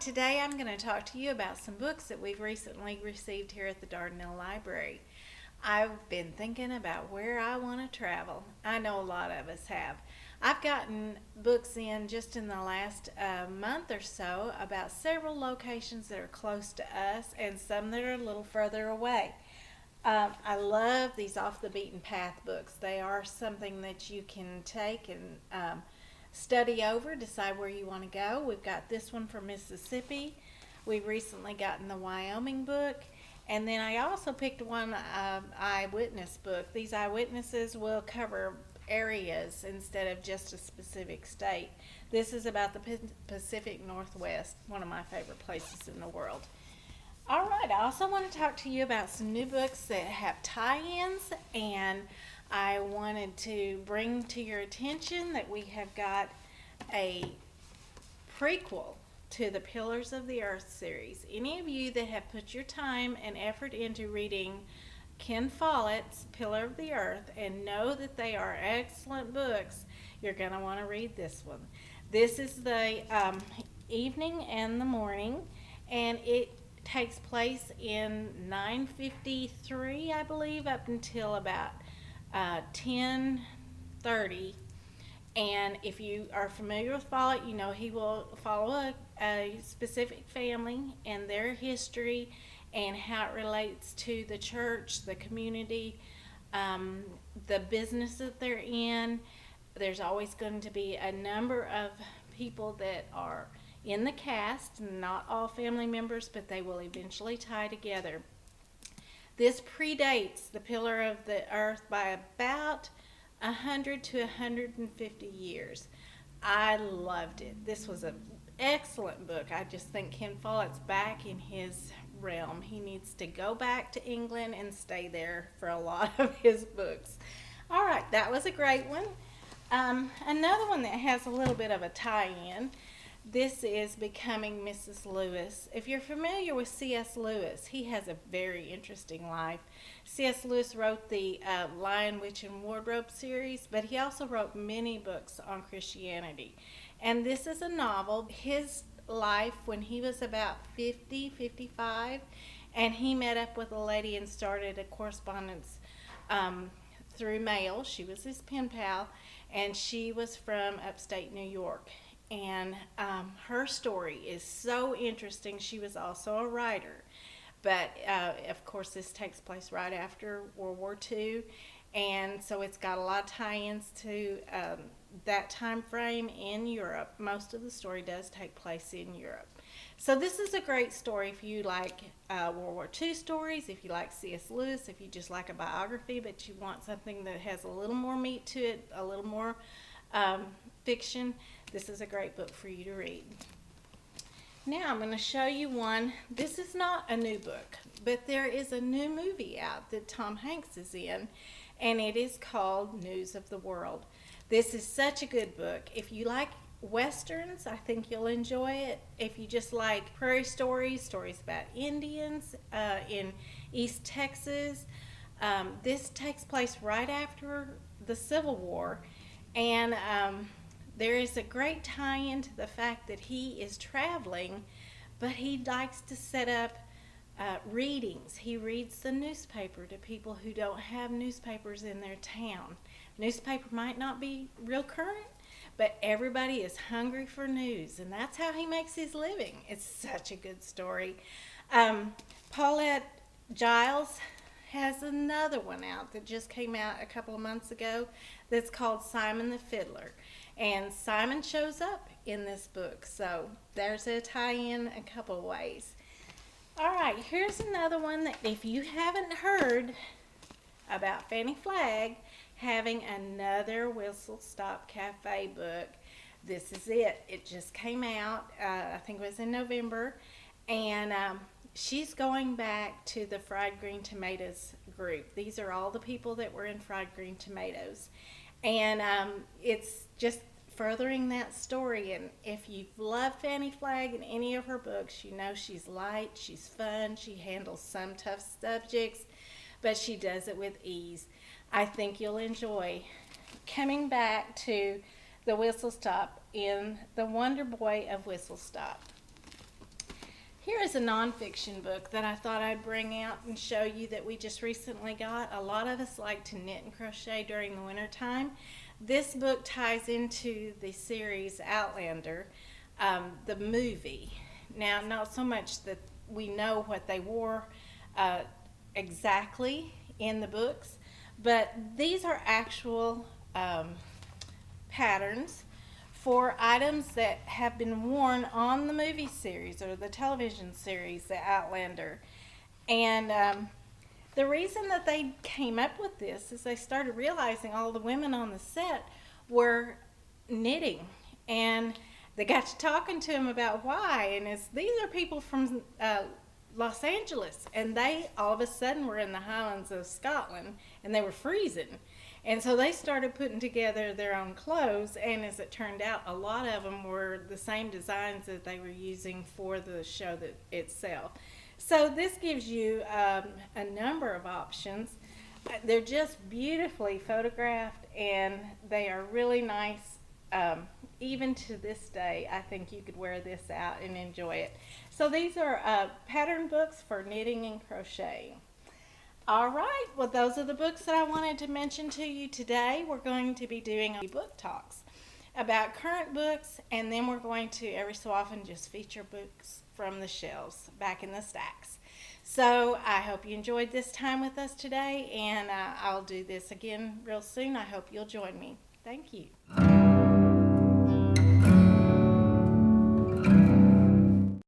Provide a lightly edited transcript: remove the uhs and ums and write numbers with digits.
today I'm going to talk to you about some books that we've recently received here at the Dardanelle Library. I've been thinking about where I want to travel. I know a lot of us have. I've gotten books in just in the last month or so about several locations that are close to us and some that are a little further away. I love these off the beaten path books. They are something that you can take and study over, decide where you want to go. We've got this one from Mississippi. We've recently gotten the Wyoming book. And then I also picked one eyewitness book. These eyewitnesses will cover areas instead of just a specific state. This is about the Pacific Northwest, one of my favorite places in the world. All right, I also want to talk to you about some new books that have tie-ins, and I wanted to bring to your attention that we have got a prequel to the Pillars of the Earth series. Any of you that have put your time and effort into reading Ken Follett's Pillar of the Earth and know that they are excellent books, you're going to want to read this one. This is the evening and the morning, and it takes place in 953, I believe, up until about 1030. And if you are familiar with Follett, you know he will follow a specific family and their history and how it relates to the church, the community, the business that they're in. There's always going to be a number of people that are in the cast, not all family members, but they will eventually tie together. This predates the Pillar of the Earth by about 100 to 150 years. I loved it. This was an excellent book. I just think Ken Follett's back in his realm. He needs to go back to England and stay there for a lot of his books. All right, that was a great one. Another one that has a little bit of a tie-in. This is Becoming Mrs. Lewis. If you're familiar with C.S. Lewis, he has a very interesting life. C.S. Lewis wrote the Lion, Witch, and Wardrobe series, but he also wrote many books on Christianity. And this is a novel, his life when he was about 50, 55, and he met up with a lady and started a correspondence through mail. She was his pen pal, and she was from upstate New York. And her story is so interesting. She was also a writer. But, of course, this takes place right after World War II. And so it's got a lot of tie-ins to that time frame in Europe. Most of the story does take place in Europe. So this is a great story if you like World War II stories, if you like C.S. Lewis, if you just like a biography, but you want something that has a little more meat to it, a little more fiction. This is a great book for you to read. Now I'm going to show you one. This is not a new book, but there is a new movie out that Tom Hanks is in, and it is called News of the World. This is such a good book. If you like westerns, I think you'll enjoy it. If you just like prairie stories, stories about Indians in East Texas, this takes place right after the Civil War, and there is a great tie-in to the fact that he is traveling, but he likes to set up readings. He reads the newspaper to people who don't have newspapers in their town. Newspaper might not be real current, but everybody is hungry for news, and that's how he makes his living. It's such a good story. Paulette Giles has another one out that just came out a couple of months ago that's called Simon the Fiddler. And Simon shows up in this book, so there's a tie-in a couple of ways. All right, here's another one that if you haven't heard about Fannie Flagg having another Whistle Stop Cafe book, this is it. It just came out, I think it was in November, and she's going back to the Fried Green Tomatoes group. These are all the people that were in Fried Green Tomatoes. And it's just furthering that story. And if you've loved Fannie Flagg in any of her books, you know she's light, she's fun, she handles some tough subjects, but she does it with ease. I think you'll enjoy coming back to the Whistle Stop in The Wonder Boy of Whistle Stop. Here is a nonfiction book that I thought I'd bring out and show you that we just recently got. A lot of us like to knit and crochet during the winter time. This book ties into the series Outlander, the movie. Now, not so much that we know what they wore exactly in the books, but these are actual patterns for items that have been worn on the movie series or the television series, The Outlander. And the reason that they came up with this is they started realizing all the women on the set were knitting. And they got to talking to them about why. And these are people from Los Angeles. And they all of a sudden were in the Highlands of Scotland and they were freezing. And so they started putting together their own clothes, and as it turned out, a lot of them were the same designs that they were using for the show itself. So this gives you a number of options. They're just beautifully photographed, and they are really nice. Even to this day, I think you could wear this out and enjoy it. So these are pattern books for knitting and crocheting. All right, well, those are the books that I wanted to mention to you today. We're going to be doing book talks about current books, and then we're going to every so often just feature books from the shelves back in the stacks. So I hope you enjoyed this time with us today, and I'll do this again real soon. I hope you'll join me. Thank you.